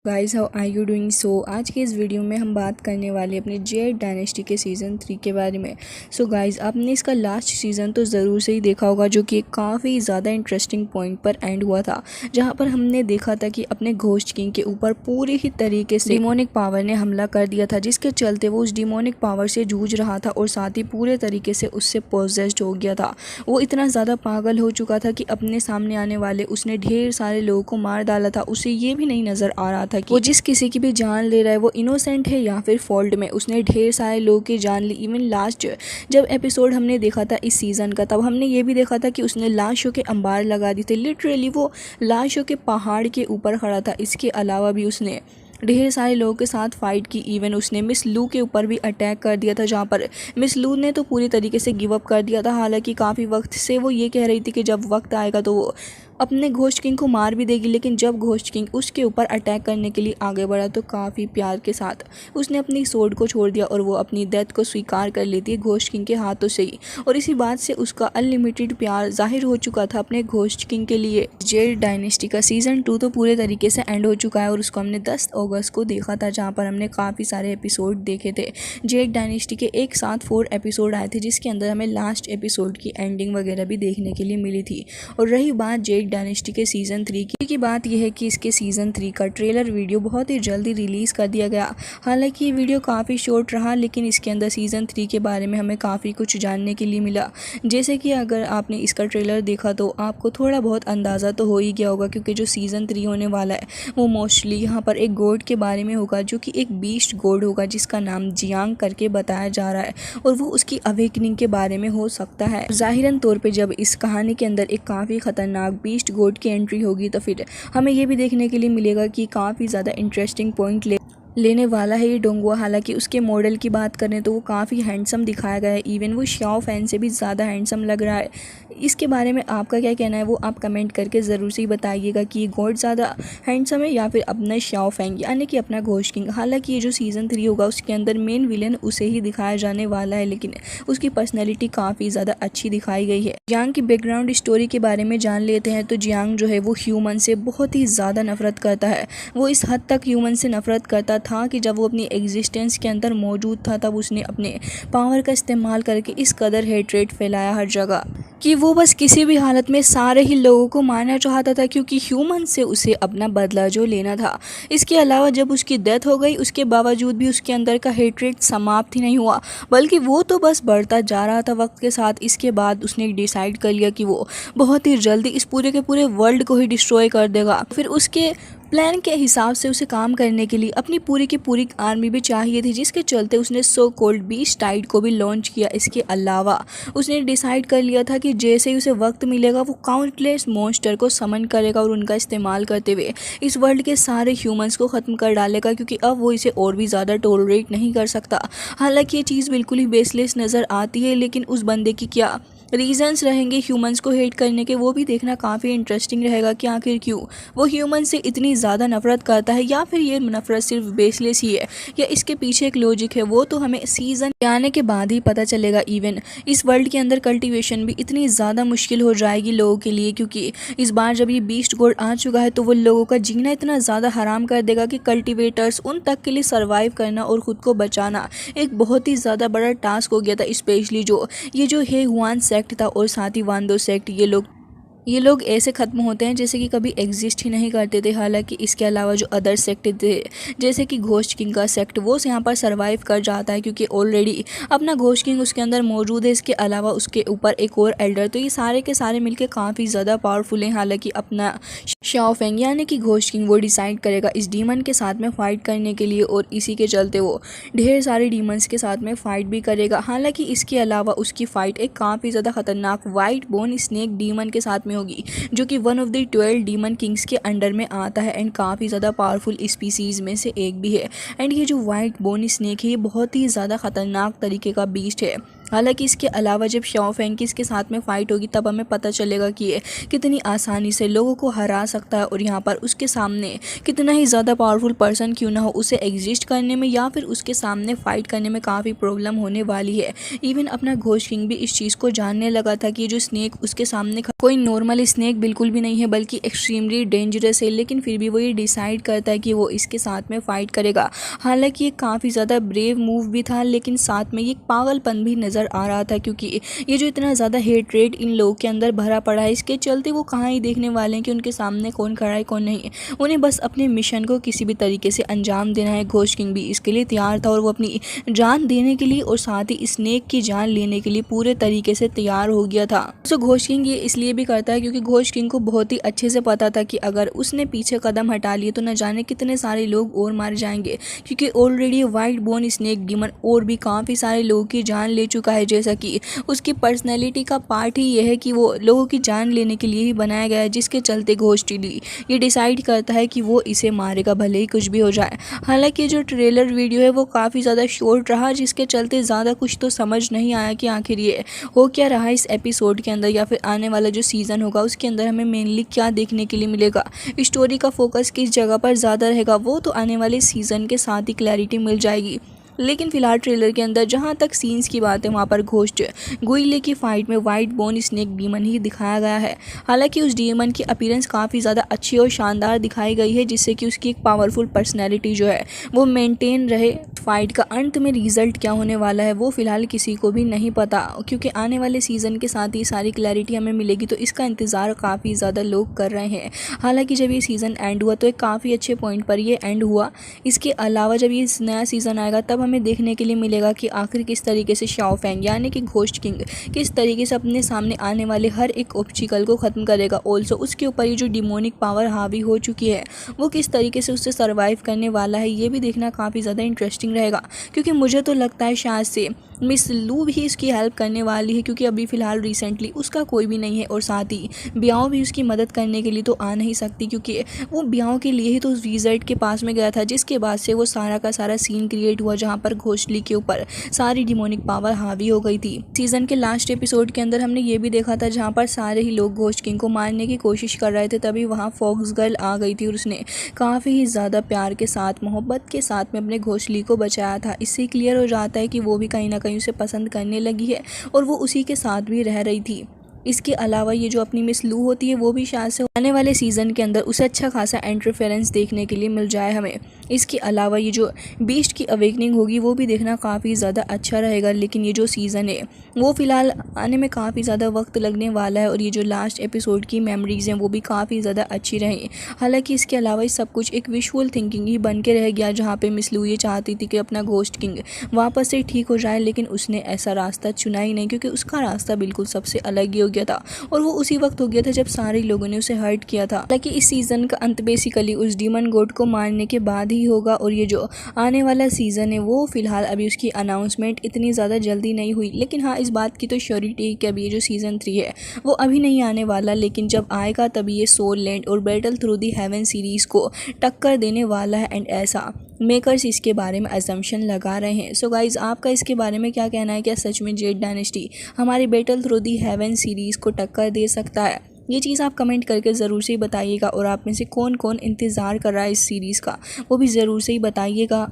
Guys how are you doing. आज के इस वीडियो में हम बात करने वाले अपने जेड डायनेस्टी के सीज़न 3 के बारे में। गाइस आपने इसका लास्ट सीज़न तो ज़रूर से ही देखा होगा, जो कि काफ़ी ज़्यादा इंटरेस्टिंग पॉइंट पर एंड हुआ था, जहां पर हमने देखा था कि अपने घोस्ट किंग के ऊपर पूरी ही तरीके से डिमोनिक पावर ने हमला कर दिया था, जिसके चलते वो उस डिमोनिक पावर से जूझ रहा था और साथ ही पूरे तरीके से उससे पोजेस्ड हो गया था। वो इतना ज़्यादा पागल हो चुका था कि अपने सामने आने वाले उसने ढेर सारे लोगों को मार डाला था। उसे ये भी नहीं नज़र आ रहा था कि वो जिस किसी की भी जान ले रहा है वो इनोसेंट है या फिर फॉल्ट में। उसने ढेर सारे लोगों की जान ली। इवन लास्ट जब एपिसोड हमने देखा था इस सीज़न का, तब हमने ये भी देखा था कि उसने लाशों के अंबार लगा दी थी। लिटरली वो लाशों के पहाड़ के ऊपर खड़ा था। इसके अलावा भी उसने ढेर सारे लोगों के साथ फाइट की। इवन उसने मिस लू के ऊपर भी अटैक कर दिया था, जहाँ पर मिस लू ने तो पूरी तरीके से गिव अप कर दिया था। हालांकि काफ़ी वक्त से वो ये कह रही थी कि जब वक्त आएगा तो वो अपने घोस्ट किंग को मार भी देगी, लेकिन जब घोस्ट किंग उसके ऊपर अटैक करने के लिए आगे बढ़ा तो काफ़ी प्यार के साथ उसने अपनी सोर्ड को छोड़ दिया और वो अपनी डेथ को स्वीकार कर लेती है घोस्ट किंग के हाथों से ही। और इसी बात से उसका अनलिमिटेड प्यार जाहिर हो चुका था अपने घोस्ट किंग के लिए। जेड डायनेस्टी का सीज़न 2 तो पूरे तरीके से एंड हो चुका है और उसको हमने 10 अगस्त को देखा था, जहाँ पर हमने काफ़ी सारे एपिसोड देखे थे। जेड डायनेस्टी के एक साथ 4 एपिसोड आए थे, जिसके अंदर हमें लास्ट एपिसोड की एंडिंग वगैरह भी देखने के लिए मिली थी। और रही बात जेड डायनेस्टी के सीज़न 3 की बात यह है कि इसके सीज़न 3 का ट्रेलर वीडियो बहुत ही जल्दी रिलीज़ कर दिया गया। हालांकि ये वीडियो काफ़ी शॉर्ट रहा, लेकिन इसके अंदर सीज़न 3 के बारे में हमें काफ़ी कुछ जानने के लिए मिला। जैसे कि अगर आपने इसका ट्रेलर देखा तो आपको थोड़ा बहुत अंदाज़ा तो हो ही गया होगा, क्योंकि जो सीज़न 3 होने वाला है वो मोस्टली यहाँ पर एक गॉड के बारे में होगा, जो कि एक बीस्ट गॉड होगा जिसका नाम जियांग करके बताया जा रहा है, और वो उसकी अवेकनिंग के बारे में हो सकता है। ज़ाहिरन तौर पे जब इस कहानी के अंदर एक काफ़ी ख़तरनाक बीस्ट गॉड की एंट्री होगी तो फिर हमें ये भी देखने के लिए मिलेगा कि काफ़ी ज़्यादा इंटरेस्टिंग पॉइंट लेने वाला है ये डोंगुआ। हालांकि उसके मॉडल की बात करें तो वो काफ़ी हैंडसम दिखाया गया है। इवन वो शाओ फैन से भी ज़्यादा हैंडसम लग रहा है। इसके बारे में आपका क्या कहना है वो आप कमेंट करके ज़रूर से बताइएगा कि ये गॉड ज़्यादा हैंडसम है या फिर अपना शाओ फैन यानी कि अपना घोस्ट किंग। हालांकि ये जो सीज़न 3 होगा उसके अंदर मेन विलेन उसे ही दिखाया जाने वाला है, लेकिन उसकी पर्सनैलिटी काफ़ी ज़्यादा अच्छी दिखाई गई है। जियांग की बैकग्राउंड स्टोरी के बारे में जान लेते हैं तो जियांग जो है वो ह्यूमन से बहुत ही ज़्यादा नफरत करता है। वो इस हद तक ह्यूमन से नफरत करता था कि जब वो अपनी एग्जिस्टेंस के अंदर मौजूद था तब उसने अपने पावर का इस्तेमाल करके इस कदर हेट्रेट फैलाया हर जगह कि वो बस किसी भी हालत में सारे ही लोगों को मारना चाहता था, क्योंकि ह्यूमन से उसे अपना बदला जो लेना था। इसके अलावा जब उसकी डेथ हो गई उसके बावजूद भी उसके अंदर का हेट्रेट समाप्त ही नहीं हुआ, बल्कि वो तो बस बढ़ता जा रहा था वक्त के साथ। इसके बाद उसने डिसाइड कर लिया कि वो बहुत ही जल्दी इस पूरे के पूरे वर्ल्ड को ही डिस्ट्रॉय कर देगा। फिर उसके प्लान के हिसाब से उसे काम करने के लिए अपनी पूरी की पूरी आर्मी भी चाहिए थी, जिसके चलते उसने सो कॉल्ड बीस्ट टाइड को भी लॉन्च किया। इसके अलावा उसने डिसाइड कर लिया था कि जैसे ही उसे वक्त मिलेगा वो काउंटलेस मॉन्स्टर को समन करेगा और उनका इस्तेमाल करते हुए इस वर्ल्ड के सारे ह्यूमंस को ख़त्म कर डालेगा, क्योंकि अब वो इसे और भी ज़्यादा टॉलरेट नहीं कर सकता। हालांकि ये चीज़ बिल्कुल ही बेसलेस नज़र आती है, लेकिन उस बंदे की क्या रीजंस रहेंगे ह्यूमंस को हेट करने के, वो भी देखना काफ़ी इंटरेस्टिंग रहेगा कि आखिर क्यों वो ह्यूमन से इतनी ज़्यादा नफरत करता है, या फिर ये नफरत सिर्फ बेसलेस ही है या इसके पीछे एक लॉजिक है। वो तो हमें सीज़न आने के बाद ही पता चलेगा। इवन इस वर्ल्ड के अंदर कल्टीवेशन भी इतनी ज़्यादा मुश्किल हो जाएगी लोगों के लिए, क्योंकि इस बार जब ये बीस्ट गॉड आ चुका है तो वो लोगों का जीना इतना ज़्यादा हराम कर देगा कि कल्टिवेटर्स उन तक के लिए सर्वाइव करना और ख़ुद को बचाना एक बहुत ही ज़्यादा बड़ा टास्क हो गया था। स्पेशली जो है हुआन सेक्ट था और साथ ही वांदो सेक्ट, ये लोग ऐसे ख़त्म होते हैं जैसे कि कभी एग्जिस्ट ही नहीं करते थे। हालांकि इसके अलावा जो अदर सेक्ट थे जैसे कि घोस्ट किंग का सेक्ट, वो यहाँ पर सर्वाइव कर जाता है, क्योंकि ऑलरेडी अपना घोस्ट किंग उसके अंदर मौजूद है। इसके अलावा उसके ऊपर एक और एल्डर, तो ये सारे के सारे मिलकर काफ़ी ज़्यादा पावरफुल हैं। हालांकि अपना शाओ फेंग यानी कि घोस्ट किंग वो डिसाइड करेगा इस डीमन के साथ में फ़ाइट करने के लिए, और इसी के चलते वो ढेर सारे डीमंस के साथ में फ़ाइट भी करेगा। हालांकि इसके अलावा उसकी फ़ाइट एक काफ़ी ज़्यादा खतरनाक वाइट बोन स्नेक डीमन के साथ में होगी, जो कि one of the 12 demon Kings के अंडर में आता है एंड काफ़ी ज़्यादा पावरफुल स्पीसीज़ में से एक भी है। एंड ये जो वाइट बोन स्नेक है ये बहुत ही ज़्यादा ख़तरनाक तरीके का बीस्ट है। हालांकि इसके अलावा जब शाओ फेंग की इसके साथ में फ़ाइट होगी तब हमें पता चलेगा कि ये कितनी आसानी से लोगों को हरा सकता है और यहाँ पर उसके सामने कितना ही ज़्यादा पावरफुल पर्सन क्यों ना हो, उसे एग्जिस्ट करने में या फिर उसके सामने फ़ाइट करने में काफ़ी प्रॉब्लम होने वाली है। इवन अपना घोस्ट किंग भी इस चीज़ को जानने लगा था कि ये जो स्नेक उसके सामने कोई नॉर्मल स्नेक बिल्कुल भी नहीं है बल्कि एक्सट्रीमली डेंजरस है, लेकिन फिर भी वो ये डिसाइड करता है कि वो इसके साथ में फ़ाइट करेगा। हालांकि ये काफ़ी ज़्यादा ब्रेव मूव भी था, लेकिन साथ में ये पागलपन भी नज़र आ रहा था क्योंकि ये जो इतना ज़्यादा हेटरेट इन लोगों के अंदर भरा पड़ा है, इसके चलते वो कहाँ ही देखने वाले हैं कि उनके सामने कौन खड़ा है कौन नहीं है। उन्हें बस अपने मिशन को किसी भी तरीके से अंजाम देना है। घोस्ट किंग भी इसके लिए तैयार था और वो अपनी जान देने के लिए और साथ ही स्नेक की जान लेने के लिए पूरे तरीके से तैयार हो गया था। तो घोस्ट किंग ये इसलिए भी करता है क्योंकि घोस्ट किंग को बहुत ही अच्छे से पता था कि अगर उसने पीछे कदम हटा लिए तो न जाने कितने सारे लोग और मारे जाएंगे, क्योंकि already white bone snake demon और भी काफ़ी सारे लोगों की जान ले चुका है। जैसा कि उसकी पर्सनैलिटी का पार्ट ही यह है कि वो लोगों की जान लेने के लिए ही बनाया गया है, जिसके चलते घोस्ट ये डिसाइड करता है कि वो इसे मारेगा भले ही कुछ भी हो जाए। हालांकि जो ट्रेलर वीडियो है वो काफ़ी ज़्यादा शॉर्ट रहा, जिसके चलते ज़्यादा कुछ तो समझ नहीं आया कि आखिर ये हो क्या रहा है इस एपिसोड के अंदर, या फिर आने वाला जो सीज़न होगा उसके अंदर हमें मेनली क्या देखने के लिए मिलेगा, स्टोरी का फोकस किस जगह पर ज़्यादा रहेगा, वो तो आने वाले सीज़न के साथ ही क्लैरिटी मिल जाएगी। लेकिन फिलहाल ट्रेलर के अंदर जहां तक सीन्स की बात है वहां पर घोस्ट गुइले की फाइट में वाइट बोन स्नेक डीमन ही दिखाया गया है। हालांकि उस डीमन की अपीयरेंस काफ़ी ज़्यादा अच्छी और शानदार दिखाई गई है, जिससे कि उसकी एक पावरफुल पर्सनैलिटी जो है वो मेंटेन रहे। फाइट का अंत में रिजल्ट क्या होने वाला है वो फिलहाल किसी को भी नहीं पता, क्योंकि आने वाले सीज़न के साथ ही सारी क्लैरिटी हमें मिलेगी, तो इसका इंतज़ार काफ़ी ज़्यादा लोग कर रहे हैं। हालांकि जब ये सीज़न एंड हुआ तो एक काफ़ी अच्छे पॉइंट पर ये एंड हुआ। इसके अलावा जब ये नया सीज़न आएगा तब हमें देखने के लिए मिलेगा कि आखिर किस तरीके से शाओ फेंग यानी कि घोस्ट किंग किस तरीके से अपने सामने आने वाले हर एक ऑब्स्टिकल को ख़त्म करेगा। ऑल्सो उसके ऊपर ये जो डिमोनिक पावर हावी हो चुकी है वो किस तरीके से उससे सर्वाइव करने वाला है, ये भी देखना काफ़ी ज़्यादा इंटरेस्टिंग रहेगा। क्योंकि मुझे तो लगता है शायद से मिस लू भी इसकी हेल्प करने वाली है, क्योंकि अभी फ़िलहाल रिसेंटली उसका कोई भी नहीं है और साथ ही ब्याओ भी उसकी मदद करने के लिए तो आ नहीं सकती, क्योंकि वो ब्याओ के लिए ही तो उस विज़र्ड के पास में गया था, जिसके बाद से वो सारा का सारा सीन क्रिएट हुआ जहाँ पर घोस्टली के ऊपर सारी डिमोनिक पावर हावी हो गई थी। सीज़न के लास्ट एपिसोड के अंदर हमने ये भी देखा था जहाँ पर सारे ही लोग घोस्ट किंग को मारने की कोशिश कर रहे थे, तभी वहाँ फॉक्स गर्ल आ गई थी और उसने काफ़ी ही ज़्यादा प्यार के साथ मोहब्बत के साथ में अपने घोस्टली को बचाया था। इससे क्लियर हो जाता है कि वो भी कहीं ना कहीं उसे पसंद करने लगी है और वो उसी के साथ भी रह रही थी। इसके अलावा ये जो अपनी मिस लू होती है वो भी शायद से आने वाले सीज़न के अंदर उसे अच्छा खासा इंटरफेरेंस देखने के लिए मिल जाए हमें। इसके अलावा ये जो बीस्ट की अवेकनिंग होगी वो भी देखना काफ़ी ज़्यादा अच्छा रहेगा, लेकिन ये जो सीज़न है वो फ़िलहाल आने में काफ़ी ज़्यादा वक्त लगने वाला है और ये जो लास्ट एपिसोड की मेमोरीज़ हैं वो भी काफ़ी ज़्यादा अच्छी रहीं। हालांकि इसके अलावा ये सब कुछ एक विजुअल थिंकिंग ही बन के रह गया, जहाँ पे मिस लू ये चाहती थी कि अपना घोस्ट किंग वापस से ठीक हो जाए, लेकिन उसने ऐसा रास्ता चुना ही नहीं, क्योंकि उसका रास्ता बिल्कुल सबसे अलग ही हो गया था और वो उसी वक्त हो गया था जब सारे लोगों ने उसे हर्ट किया था। हालांकि इस सीज़न का अंत बेसिकली उस डीमन गॉड को मारने के बाद ही होगा और ये जो आने वाला सीज़न है वो फिलहाल अभी उसकी अनाउंसमेंट इतनी ज़्यादा जल्दी नहीं हुई, लेकिन हाँ इस बात की तो श्योरिटी है कि अभी ये जो सीज़न 3 है वो अभी नहीं आने वाला, लेकिन जब आएगा तभी ये सोल लैंड और battle through the heaven series को टक्कर देने वाला है एंड ऐसा मेकर्स इसके बारे में अजम्पशन लगा रहे हैं। सो गाइज आपका इसके बारे में क्या कहना है? क्या सच में जेड डायनेस्टी हमारी battle through the heaven series को टक्कर दे सकता है? ये चीज़ आप कमेंट करके ज़रूर से ही बताइएगा और आप में से कौन कौन इंतज़ार कर रहा है इस सीरीज़ का वो भी ज़रूर से ही बताइएगा।